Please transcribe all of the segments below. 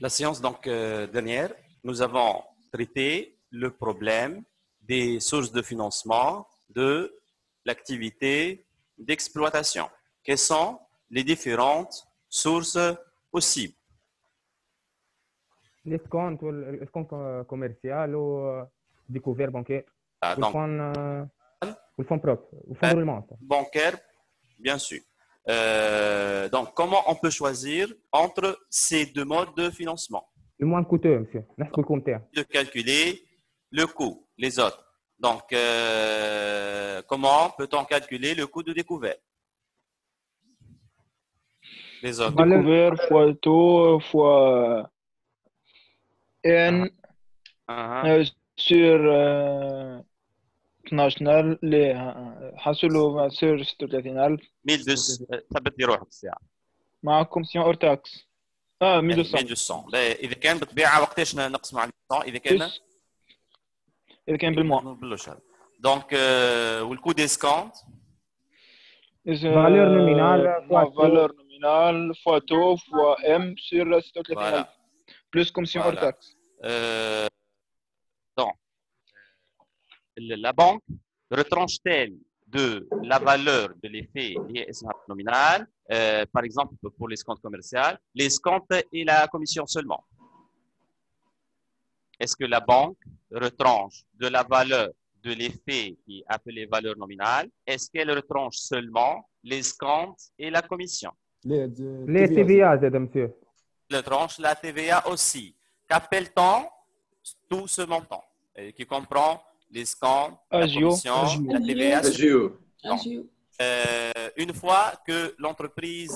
La séance donc dernière, nous avons traité le problème des sources de financement de l'activité d'exploitation. Quelles sont les différentes sources possibles? الاسكونت كوميرسيال وديكوفير بانكير Donc, والفون بروب والفون de roulement. Bancaire, bien sûr. Donc, comment on peut choisir entre ces deux modes de financement? Le moins coûteux, monsieur. نحسبوا الكوم تاعو. De calculer le coût, les autres. Donc, comment peut-on calculer le coût de découvert? Les autres. Découvert fois taux fois N sur international اللي حصلوا sur 36,000 1200 ثبت لي روحك الساعة مع كومسيون اور تاكس 1200 1200 إذا كان بطبيعة وقتاش نقسم على 1200 إذا كان بالموا دونك والكو ديسكونت valeur nominale fois taux fois M sur 36,000 plus commission hors taxe. Donc, la banque retranche-t-elle de la valeur de l'effet lié à nominal, par exemple pour l'escompte commercial, l'escompte et la commission seulement? Est-ce que la banque retranche de la valeur de l'effet qui est appelé valeur nominale? Est-ce qu'elle retranche seulement l'escompte et la commission? Les TVA, monsieur. Elle retranche la TVA aussi. Qu'appelle-t-on tout ce montant qui comprend l'escompte, la commission, la TVA? Une fois que l'entreprise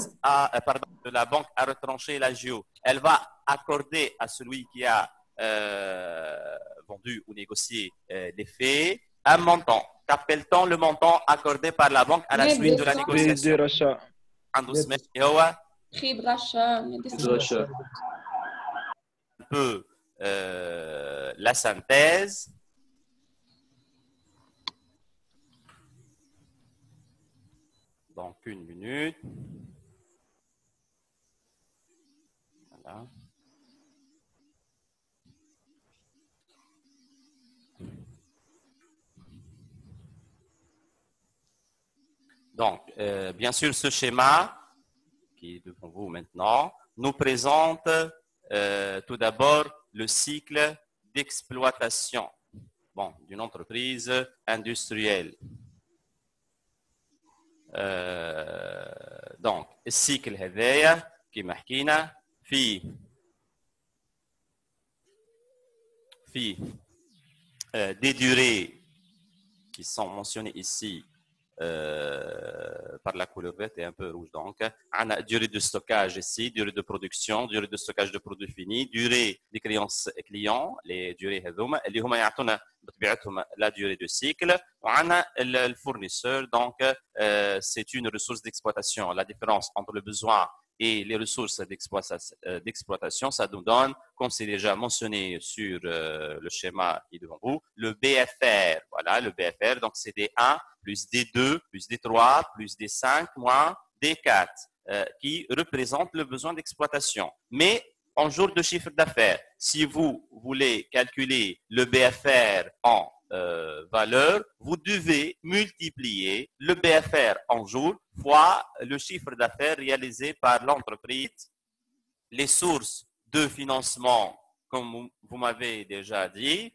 la banque a retranché l'agio, elle va accorder à celui qui a vendu ou négocié les faits un montant. Qu'appelle-t-on le montant accordé par la banque à la suite de la négociation? Un peu la synthèse. Donc, une minute. Voilà. Donc, bien sûr, ce schéma qui est devant vous maintenant nous présente tout d'abord le cycle d'exploitation d'une entreprise industrielle. Donc, السيكل هذايا كما حكينا في des durées qui sont mentionnées ici par la couleur verte et un peu rouge. Donc, on a durée de stockage ici, durée de production, durée de stockage de produits finis, durée des clients, les durées هذوما اللي هما يعطونا بطبيعتهم la durée de cycle. On a le fournisseur, donc c'est une ressource d'exploitation. La différence entre le besoin et les ressources d'exploitation, ça nous donne, comme c'est déjà mentionné sur le schéma qui est devant vous, le BFR. Voilà, le BFR, donc c'est D1 plus D2 plus D3 plus D5 moins D4 qui représente le besoin d'exploitation. Mais en jour de chiffre d'affaires, si vous voulez calculer le BFR en valeur, vous devez multiplier le BFR en jours fois le chiffre d'affaires réalisé par l'entreprise. Les sources de financement, comme vous m'avez déjà dit,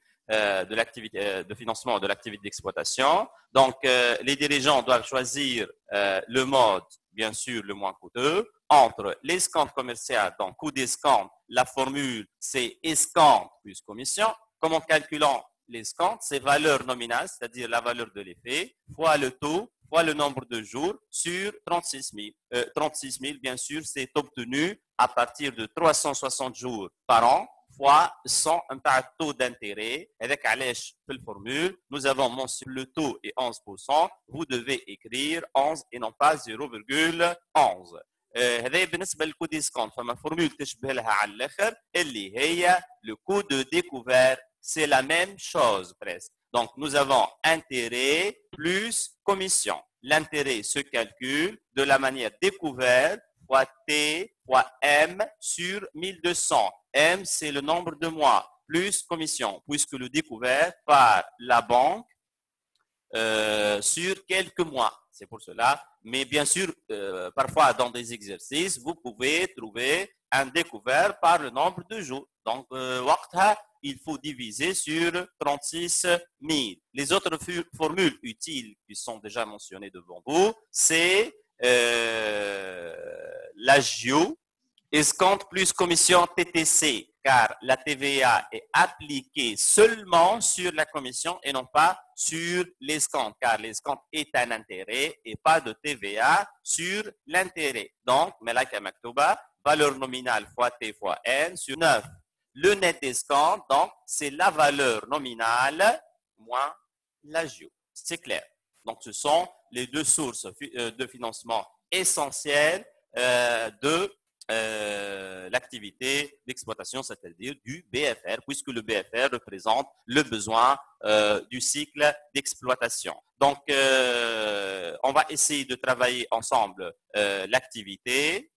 de l'activité de financement de l'activité d'exploitation. Donc, les dirigeants doivent choisir le mode, bien sûr, le moins coûteux, entre l'escompte commercial, donc coût d'escompte. La formule, c'est escompte plus commission. Comment calculons l'escompte? C'est valeur nominale, c'est-à-dire la valeur de l'effet, fois le taux, fois le nombre de jours sur 36 000. 36 000, bien sûr, c'est obtenu à partir de 360 jours par an, fois 100 taux d'intérêt. Avec علاش في الفورمule, nous avons mentionné le taux est 11%. Vous devez écrire 11 et non pas 0,11. هذا بالنسبه للكو ديسكونت فما فورمول تشبه لها على الاخر اللي هي le coût de découvert. C'est la même chose presque. Donc nous avons intérêt plus commission. L'intérêt se calcule de la manière découverte fois T fois M sur 1200. M, c'est le nombre de mois, plus commission, puisque le découvert par la banque sur quelques mois. C'est pour cela. Mais bien sûr, parfois dans des exercices, vous pouvez trouver un découvert par le nombre de jours. Donc, il faut diviser sur 36 000. Les autres formules utiles qui sont déjà mentionnées devant vous, c'est l'agio, escompte plus commission TTC, car la TVA est appliquée seulement sur la commission et non pas sur l'escompte, car l'escompte est un intérêt et pas de TVA sur l'intérêt. Donc, Melaka Maktouba, valeur nominale fois T fois N sur 9. Le net escompte, donc, c'est la valeur nominale moins l'agio. C'est clair. Donc, ce sont les deux sources de financement essentielles de l'activité d'exploitation, c'est-à-dire du BFR, puisque le BFR représente le besoin du cycle d'exploitation. Donc, on va essayer de travailler ensemble l'activité.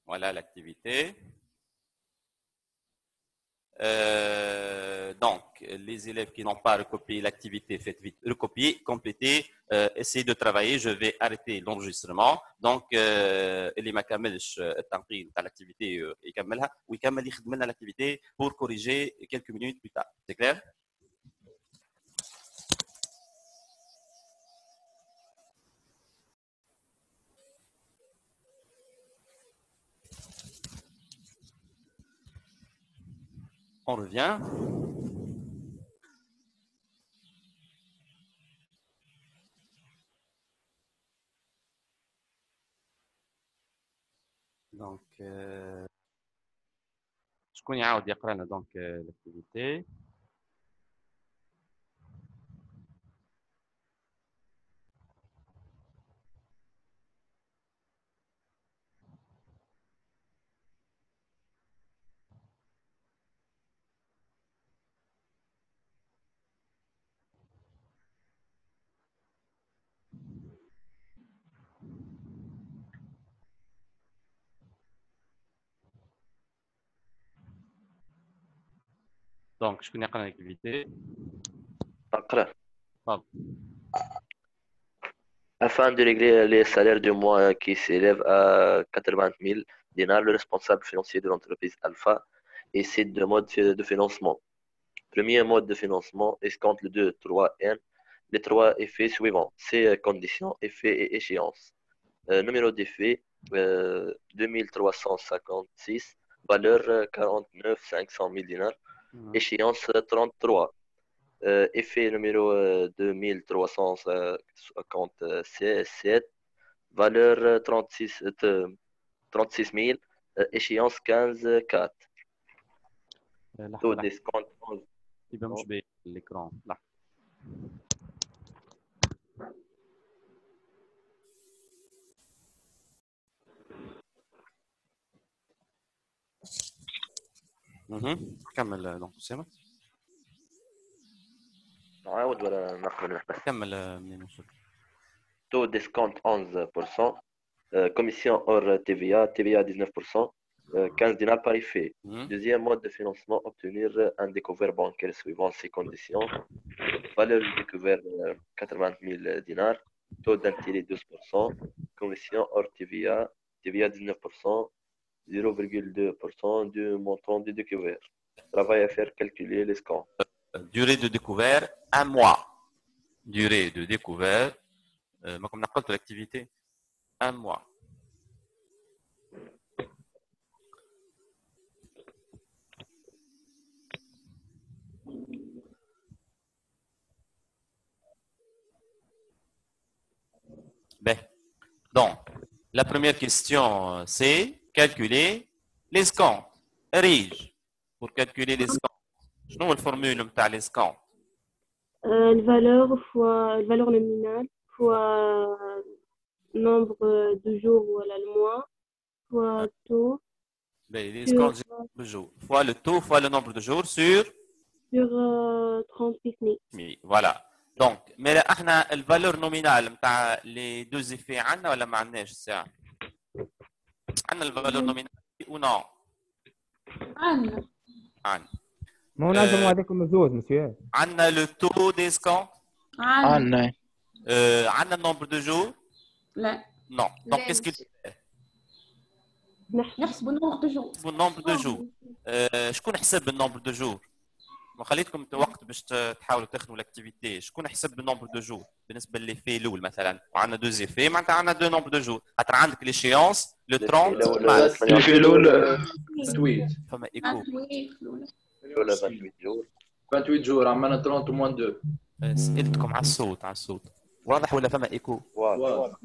Voilà l'activité. Donc, les élèves qui n'ont pas recopié l'activité, faites vite recopier, compléter, essayez de travailler. Je vais arrêter l'enregistrement. Donc, اللي ما كملش التنقيل تاع l'activité يكملها ويكمل يخدم لنا l'activité pour corriger quelques minutes plus tard. C'est clair? On revient. Donc, شكون يعاود يقرا لنا donc l'activité. Donc, je connais l'activité. Afin de régler les salaires du mois qui s'élèvent à 80 000 dinars, le responsable financier de l'entreprise Alpha essaie deux modes de financement. Premier mode de financement, escompte le 2, 3N. Les trois effets suivants, c'est conditions, effets et échéances. Numéro d'effet, 2356, valeur 49 500 000 dinars, échéance 33. Effet numéro 2357, valeur 36 000, échéance 15 4. Taux d'escompte. Il va me l'écran là. كمل دونك اسامه. نعاود ولا نقبل نحبس؟ كمل منين وصلت. Taux d'escompte 11%, commission hors TVA, TVA 19%, 15 dinars par effet. Deuxième mode de financement, obtenir un découvert bancaire suivant ces conditions. Valeur du découvert 80 000 dinars, taux d'intérêt 12%, commission hors TVA, TVA 19%, 0,2% du montant du découvert. Travail à faire, calculer l'escompte. Durée de découvert, 1 mois. Durée de découvert, comme on appelle l'activité, 1 mois. Ben, donc, la première question, c'est calculer l'escompte. Rige, pour calculer l'escompte. Je la formule de l'escompte. La valeur nominale fois nombre de jours ou le mois fois taux. Ben, l'escompte de jours. Fois le taux fois le nombre de jours sur 36 000. Voilà. دونك مي احنا الفالور نومينال نتاع لي دو زيفي عندنا ولا ما عندناش الساعه؟ عندنا الفالور نومينال او نو؟ عندنا عندنا. ما هو نجموا هذاكم الزوز مسيو. عندنا لو تو ديسكونت. عندنا. عندنا النومبر دو جور. لا نو دونك كيسكي نحسبوا النومبر دو جور. نحسبوا النومبر دو جور. شكون حسب النومبر دو جور؟ ما خليتكم وقت باش تحاولوا تخدموا الاكتيفيتي. شكون حسب النومبر دو جور بالنسبه لي في الاول مثلا؟ وعندنا دو زيفي معناتها عندنا دو نومبر دو جور. خاطر عندك ليشيونس لو 30 مارس. اللي في الاول 28 فما ايكو. الاولى 28 جور. 28 جور عملنا 30 موان 2. سالتكم على الصوت على الصوت واضح ولا فما ايكو؟ واضح.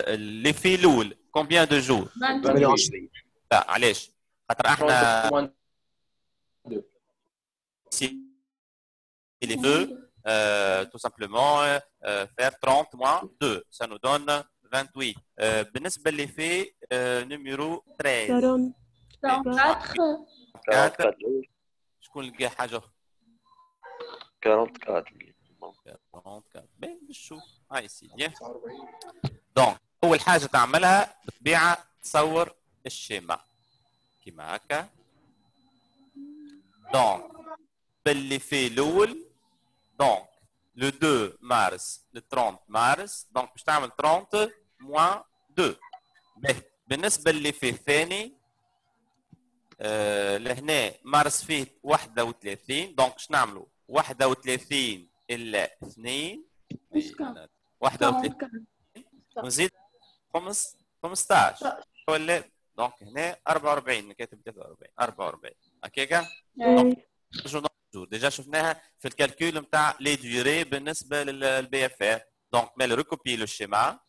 اللي في الاول كومبيان دو جور؟ 28. لا علاش؟ خاطر احنا 30 موان 2. les deux, tout simplement, faire 30 moins 2, ça nous donne 28. بالنسبة اللي في numéro 13. 44 44 جور. شكون لقى حاجة؟ 44. 44. باهي باش نشوف. هاي سيدي. دونك أول حاجة تعملها بالطبيعة تصور الشيما كيما هكا. دونك باللي في الأول دونك le 2 مارس le 30 مارس دونك باش تعمل 30 moins 2. باهي بالنسبة اللي في الثاني لهنا مارس فيه 31 دونك باش نعملوا 31 إلا 2 31 ونزيد 15 ولا دونك هنا 44 كاتب 44 هكاكا. ديجا شفناها في الكالكول نتاع لي ديوري بالنسبه للبي اف ار. دونك مال ريكوبي لو شيما.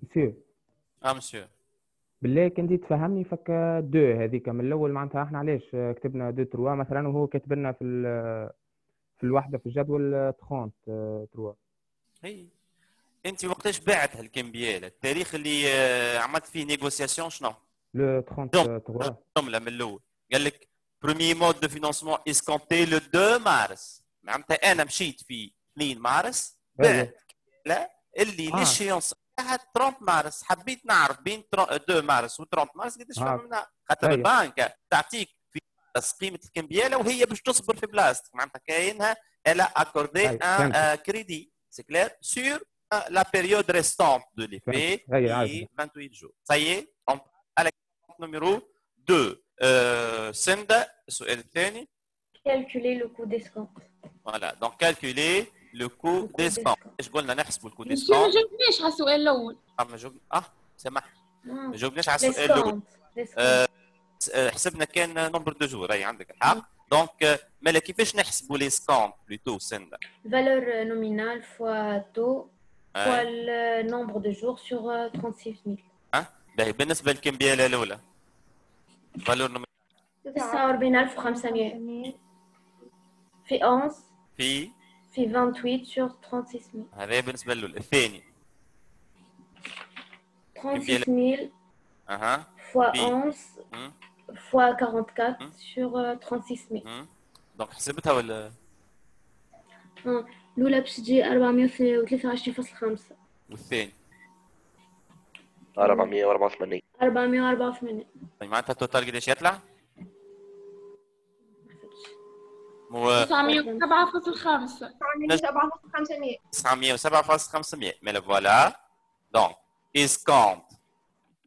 مسيو مسيو بالله كان دي تفهمني فك دو هذيك من الاول معناتها احنا علاش كتبنا دو تروا مثلا وهو كاتب لنا في الوحده في الجدول 30 تروا. هي انت وقتاش بعت هالكمبيال التاريخ اللي عملت فيه نيغوسياسيون شنو؟ لو 33 جمله من الاول قال لك بروميي مود دو فينانسمون اسكونتي لو 2 مارس معناتها انا مشيت في 2 مارس بعت لا اللي ليشيونس 30 مارس. حبيت نعرف بين 2 مارس و 30 مارس قداش فهمنا خاطر البنك تعطيك في قيمه الكمبياله وهي باش تصبر في بلاصتك معناتها كاينها الا اكوردي ان كريدي سي كلير سور لا بيريود ريستونت دو لي في 28 جور. سي اون على نيميرو 2 سند السؤال الثاني calculer le coût d'escompte. فوالا دونك كالكولي لو كو ديسكونت. ايش قلنا نحسبوا الكو ما ديسكونت؟ جاوبناش على السؤال الاول. ما جاوب سامح ما جاوبناش على السؤال الاول. حسبنا كان نمبر دو جور. اي عندك الحق. دونك مالا كيفاش نحسبوا لي سكونت بلوتو سندا؟ Valeur nominale fois taux fois le nombre de jours sur 36 000. باهي بالنسبه للكمبياله الاولى فالور نومينال 49500 في 11 في في 28 sur 36,000. هذا بالنسبه للاول. الثاني 36,000 اها fois بي 11 fois 44 sur 36,000. دونك حسبتها ولا؟ الأولى باش تجي 423.5 والثاني 484. 484. طيب معناتها التوتال قداش يطلع؟ و 907.5 907.500. Mais le voilà. Donc, escompte,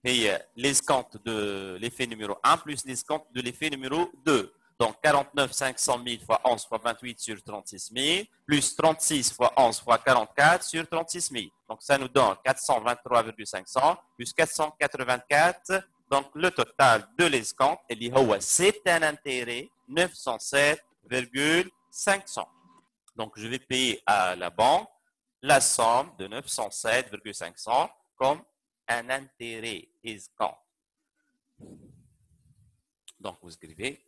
هي l'escompte de l'effet numéro 1 plus l'escompte de l'effet numéro 2. Donc, 49 500 000 fois 11 fois 28 sur 36 000, plus 36 fois 11 fois 44 sur 36 000. Donc, ça nous donne 423,500 plus 484. Donc, le total de l'escompte, c'est un intérêt 907,500. Donc, je vais payer à la banque la somme de 907,500 comme un intérêt escompte. Donc, vous écrivez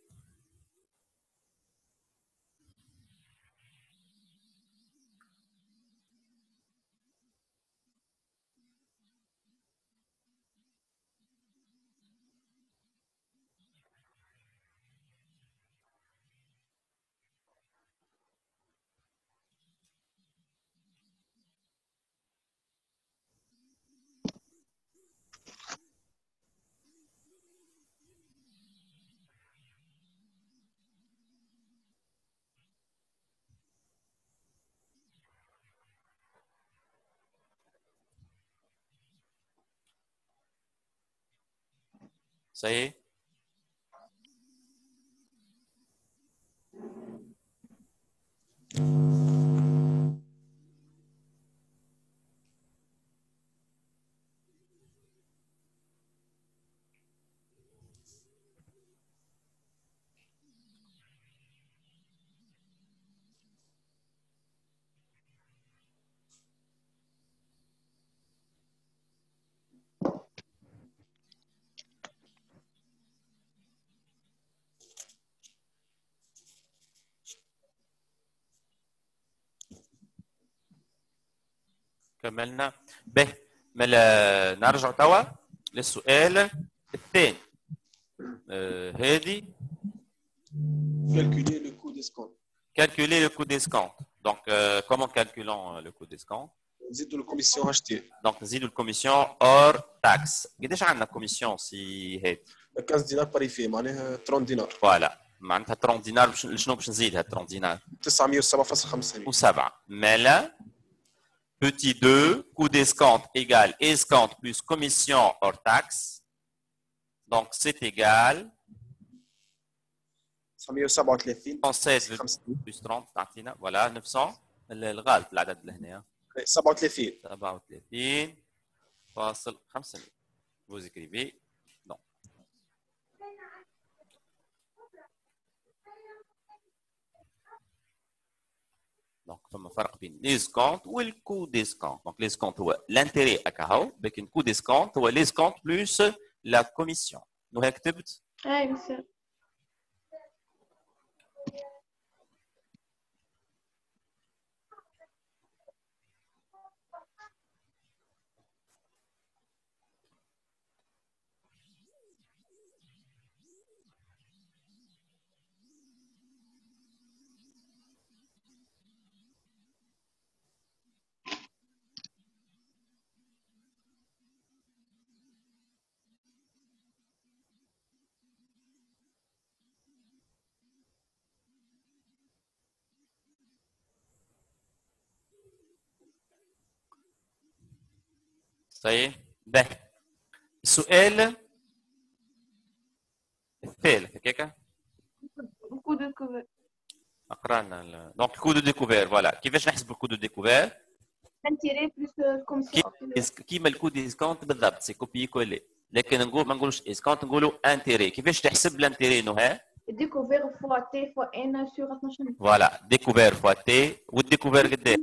ça y est. كملنا به. نرجع توا للسؤال الثاني. هذه calculer le coût d'escompte. Calculer le coût d'escompte. Donc, comment calculons le coût d'escompte? نزيدوا الكوميسيون اشتي. Donc, نزيدوا الكوميسيون hors taxe. قداش عندنا كوميسيون سي هذه؟ 15 دينار باريفي معناها 30 دينار. فوالا معناتها 30 دينار شنو باش نزيدها 30 دينار؟ 907.5. و7. Mais petit 2, coût d'escompte égale escompte plus commission hors taxe. Donc, c'est égal 937 116 plus 30 تعطينا voilà 900 الغالط العدد لهنا 37 37.500. Vous écrivez non. Donc, فما فرق بين l'escompte والcoût d'escompte. Donc, l'escompte هو l'intérêt أكاهو، لكن coût d'escompte هو l'escompte plus la commission. nous هيك كتبت؟ أي مساء. صحيح. به السؤال الثالث هكاك الكو دو ديكوفير. قرانا دونك الكو دو ديكوفير. فوالا كيفاش نحسب الكو دو ديكوفير؟ انتيري بلس كومسيون. كيما الكو ديسكونت بالضبط سي كوبي كولي، لكن نقول ما نقولوش اسكونت نقولوا انتيري. كيفاش تحسب الانتيري نهى؟ ديكوفير فوا تي فوا ان سور 12. فوالا ديكوفير فوا تي. والديكوفير قداش؟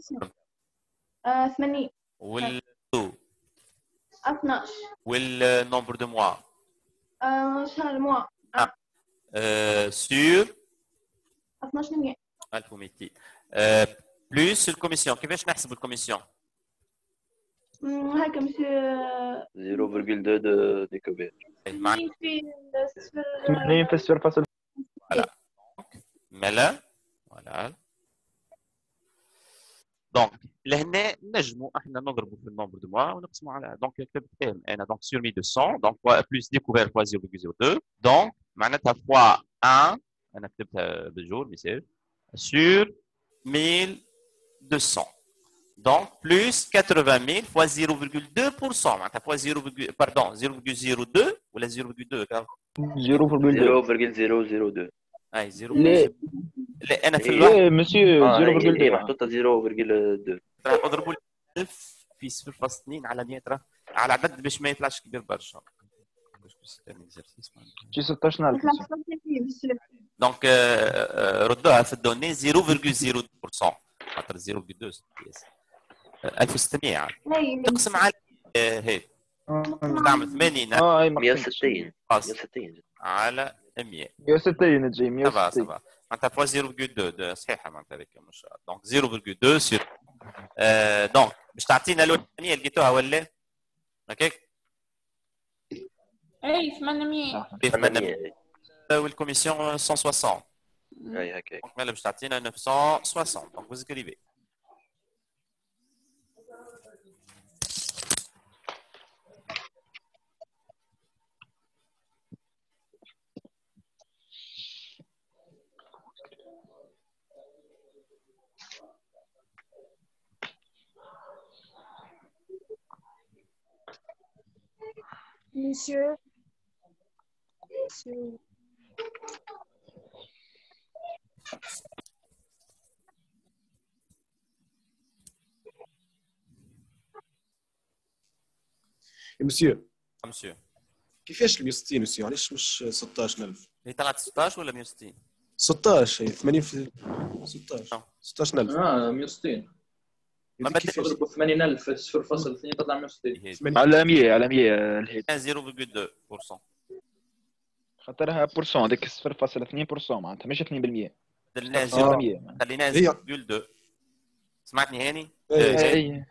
80. والتو 12. والنومبر دو موا شهر موا سور 1200. 1200. بلس الكوميسيون. كيفاش نحسب الكوميسيون؟ هكا مش 0.2 de découvert. 80 في 80 في 0.6. فوالا ملا فوالا. دونك لهنا نجموا احنا نضربوا في النومبر دو موا ونقسموا على دونك كتبت فيهم انا دونك سور 1200 دونك بلس ديكوفير فوا 0.02 دونك معناتها فوا 1 انا كتبتها بالجور ميساج سور 1200 دونك بلس 80 000 فوا 0.2% معناتها فوا 0, باردون 0.02 ولا 0.2 0.002. اي 0. لا لا انا في الوقت لا مسيو 0.2 محطوطه 0.2. اضربوا 1000 في 0.2 على 100 راه على عدد باش ما يطلعش كبير برشا. شي 16000. دونك ردوها في الدوني 0.02% خاطر 0.2 1600 تقسم على هيك تعمل 80 160 على 100 160 تجي 160 معناتها فوا 0.2 صحيحه معناتها هذيك مش دونك 0.2 سير دونك باش تعطينا الثانيه لقيتوها ولا هكاك؟ اي 800 والكوميسيون 160 اي هكاك. دونك مالا باش تعطينا 960 دونك vous écrivez. Monsieur. مسيو مسيو كيفاش ال 160 مسيو علاش مش 16000 هي طلعت 16 ولا 160 16 هي 80 في 16 16000 160 ما بدل تضربوا 80000 في 0.2 تطلع 160 على 100 على 100 الهيت 0.2% خاطرها بورسون هذيك 0.2% معناتها مش 2%. درنا 0% خليناها 0.2 سمعتني هاني؟ اي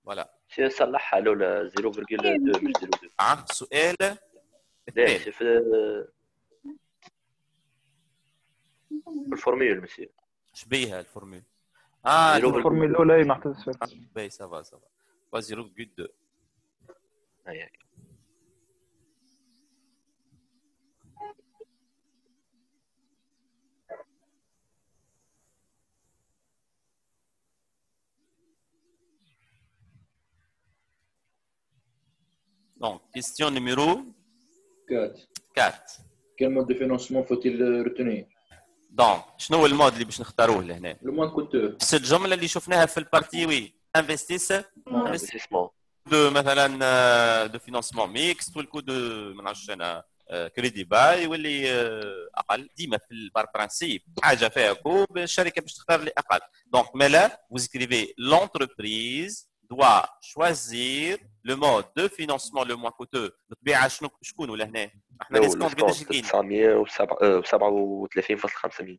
فوالا سي صلحها لولا 0.2 مش 0.2. سؤال لا الثاني في الفورميل مسيو شبيها الفورمول الفورميل الاولى محطوط 0. باهي سافا فوا 0.2 هيا Donc, question numéro 4 4. Quel mode de financement faut-il retenir? Donc, شنو هو المود اللي باش نختاروه لهنا؟ Le moins coûteux. نفس الجملة اللي شفناها في البارتي وي investissement. دو مثلا دو فينانسمون ميكس والكو دو ما نعرفش انا كريدي باي يولي اقل ديما في البار برانسيب حاجه فيها كوب الشركه باش تختار اللي اقل دونك مالا vous écrivez l'entreprise doit choisir le mode de financement le moins coûteux بالطبيعه شكون ولا هنا احنا ديسكونت قداش لقينا 937.500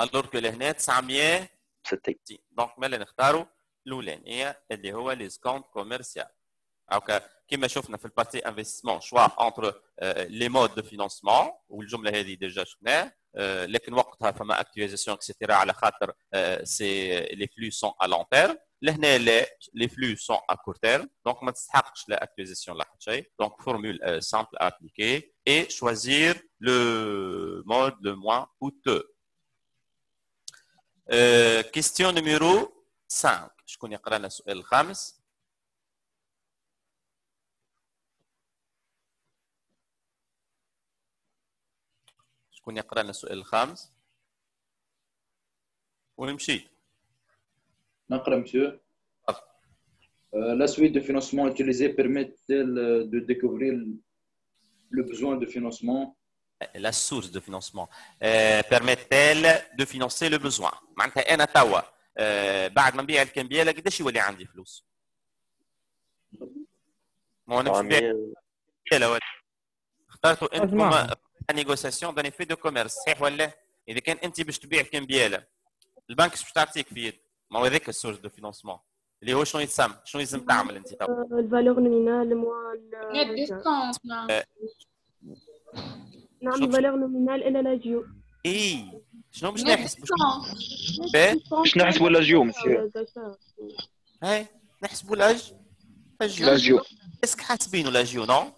الور كو لهنا 960 دونك مالا نختاروا الاولانيه اللي هو لي سكونت كوميرسيال هاكا كما شفنا في البارتي انفستيسمون شوا انتر لي مود دو فينانسمون والجمله هذه ديجا شفناها لكن وقتها فما اكتواليزاسيون اكسيتيرا على خاطر سي لي فلو سون ا لون تيرم لهنا لي فلو سون ا كور تيرم دونك ما تستحقش لا اكتواليزاسيون لا حتى شيء دونك فورمول سامبل ابليكي اي شوازير لو مود لو موان كوتو كيستيون نيميرو 5 شكون يقرا لنا السؤال الخامس شكون يقرا لنا السؤال الخامس وين مشيت نقرا مسيو. La suite de financement utilisée permet-elle de découvrir le besoin de financement? La source de financement permet-elle de financer le besoin معناتها انا توا بعد ما نبيع الكمبياله قداش يولي عندي فلوس؟ ما انا باش نبيع الكمبياله اخترتوا انتم نيغوسياسيون داني في دو كوميرس صحيح ولا؟ اذا كان انت باش تبيع كمبياله البنك باش تعطيك في يد ما هو هذاك السورس دو فينانسمون اللي هو شنو يتسمى شنو لازم تعمل انت تو الفالور نومينال موا نت ديسكونت نعمل فالور نومينال إلى لاجيو اي شنو باش نت نحسب ديسكونت باش نحسبوا لاجيو مسيو هاي نحسبوا لاجيو لاجيو اسك حاسبينه لاجيو نو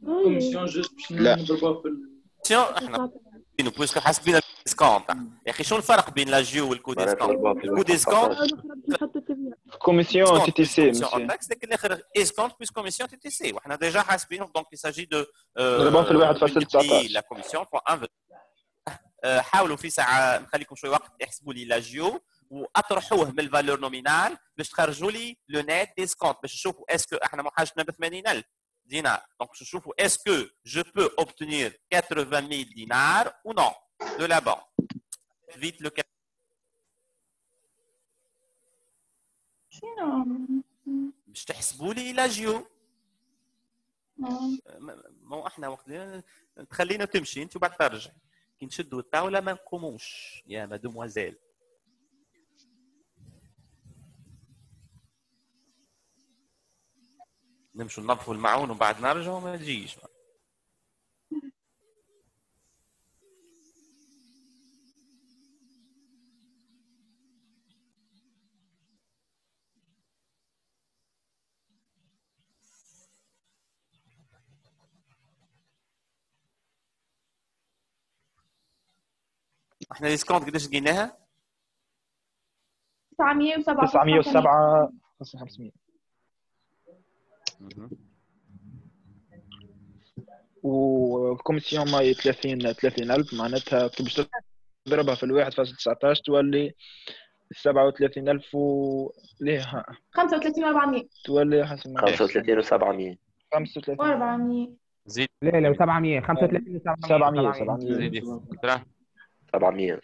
كوميسيون جوست باش لا. نضربوها في احنا بويسكو حاسبين الديسكونت يا اخي شنو الفرق بين لاجيو والكو ديسكونت الكو ديسكونت كوميسيون تي تي سي مسيو لكن الاخر ديسكونت بلس كوميسيون تي تي سي وحنا ديجا حاسبينهم دونك يساجي دو نضربوها في الواحد فاصل 19 لا كوميسيون فوا 1 حاولوا في ساعه نخليكم شويه وقت احسبوا لي لاجيو واطرحوه من الفالور نومينال باش تخرجوا لي لو نيت ديسكونت باش تشوفوا اسكو احنا ما حاجتنا ب 80000 دينار دونك نشوفوا اسكو جو بو اوبتينير 80000 دينار ou non de la banque vite le شنو باش تحسبوا لي لاجيو مو احنا وقت تخلينا تمشي انت وبعد ترجع كي نشدوا الطاوله ما نقوموش يا مادموازيل نمشوا ننظفوا المعون وبعد نرجعوا ما تجيش احنا ديسكونت قداش لقيناها 907 907 500 والكوميسيون ماي 30000 معناتها كي باش تضربها في الواحد فاصل 19 تولي 37000 ليه 35400 تولي حسب 35700 400 زيد لا لا 700 35 700 زيد 700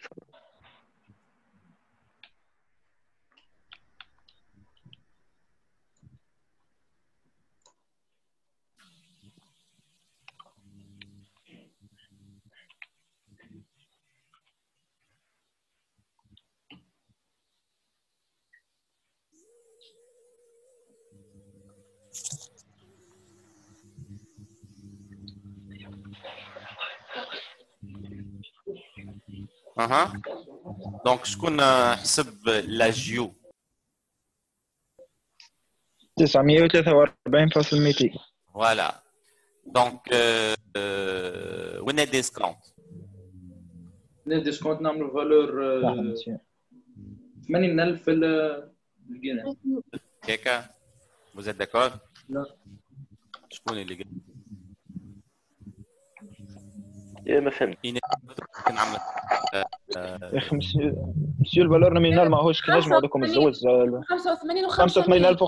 اها دونك شكون حسب لاجيو 943.200 فوالا دونك وين الديسكونت نت ديسكونت نعملوا فالور 80000 في الجنيه كيكا vous êtes d'accord لا شكون اللي قال يا ما فهمت نعمل يا اخي مسيو الفالور نومينال ماهوش كي نجموا هذوكم الزوز 85 و 85000 و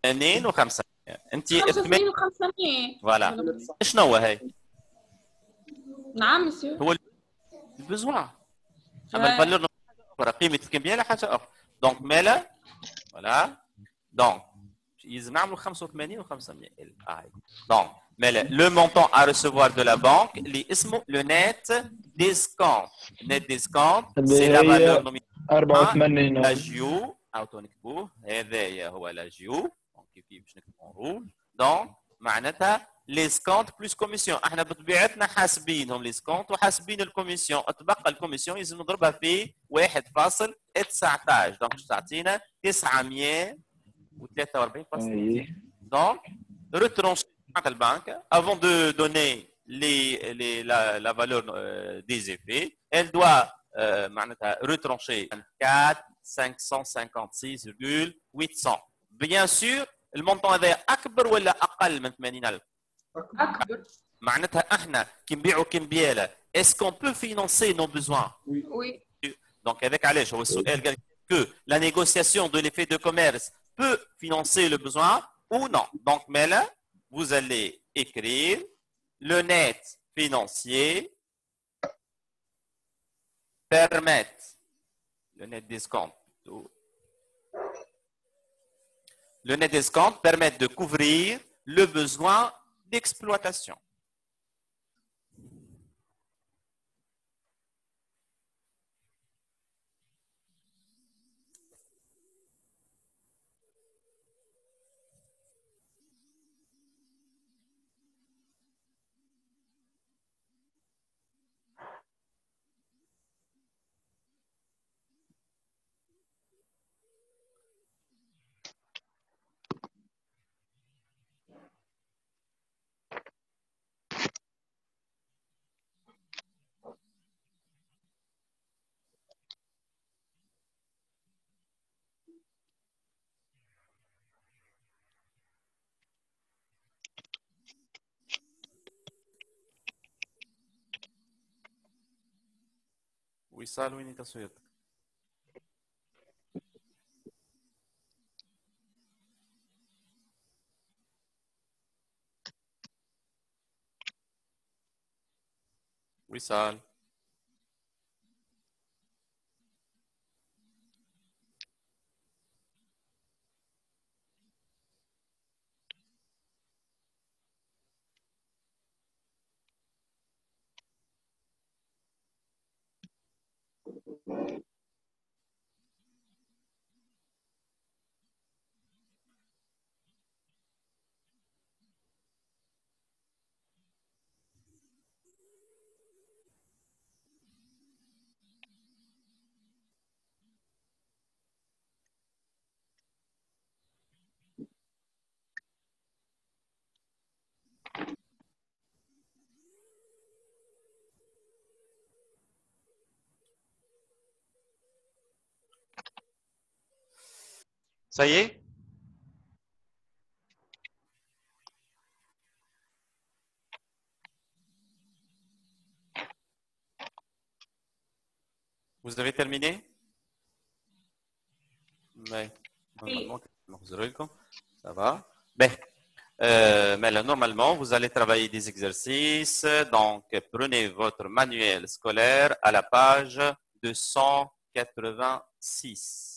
2 و5 انت 85 و 500 فوالا شنو هو هاي نعم مسيو هو البزوان اما الفالور قيمه الكميه لا حاجه اخرى دونك مالا فوالا دونك يلزم نعملوا 85 و500 دونك مالا لو مونطون à recevoir de la banque اللي اسمه لو نت ديسكونت نت ديسكونت سي لا فالور نومينال 84 لاجيو او نكتبوه هذايا هو لاجيو دونك كيف باش نكتبوا رول دونك معناتها لي سكونت بلس كوميسيون احنا بطبيعتنا حاسبينهم لي سكونت وحاسبين الكوميسيون تبقى الكوميسيون لازم نضربها في 1.19 دونك تعطينا 943.2 دونك retrancher la banque avant de donner la valeur des effets elle doit معناتها retrancher 556,800 bien sûr المونطون هذا اكبر ولا اقل من 80,000 اكبر معناتها احنا كي نبيعوا كمبياله اسكو بو فينانسي نو بوزوان وي دونك هذاك علاش هو السؤال قال que la négociation de l'effet de commerce peut financer le besoin ou non donc mais là vous allez écrire le net financier permet le net discount le net discount permet de couvrir le besoin d'exploitation. وصال وين تصويرك؟ وصال Ça y est? Vous avez terminé? Oui. Normalement, ça va. Ben, mais là, normalement, vous allez travailler des exercices. Donc, prenez votre manuel scolaire à la page 286.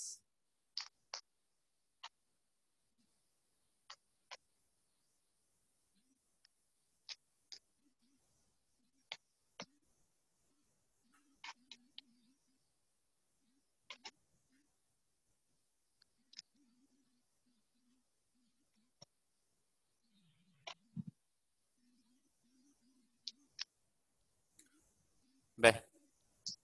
Ben,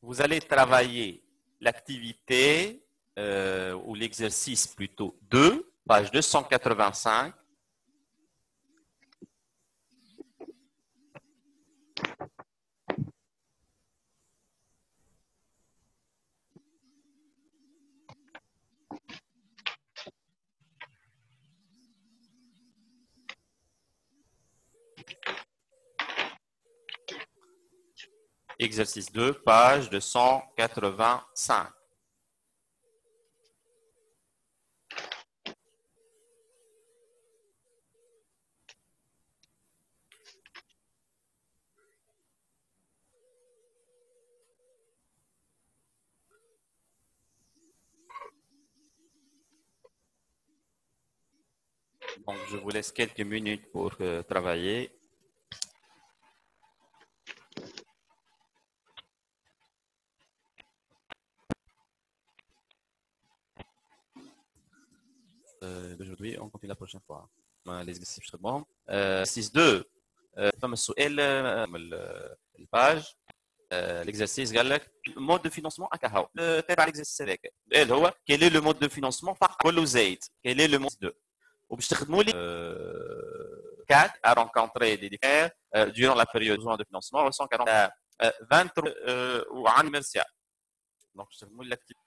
vous allez travailler l'activité ou l'exercice plutôt 2, page 285. Exercice 2, page 285. Donc, je vous laisse quelques minutes pour travailler. D'aujourd'hui, on continue la prochaine fois. L'exercice très bon. Exercice 2. فما السؤال الباج l'exercice قال لك مود دو فينانسمون هكا هو تابع l'exercice هذاك. السؤال هو quel est le mode de financement فقط كله زايد quel est le mode 2 وباش تخدموا لي 4 à rencontrer des difficultés durant la période besoin de financement 140 20 وعن مرسيا. Donc باش تخدموا لي l'activité.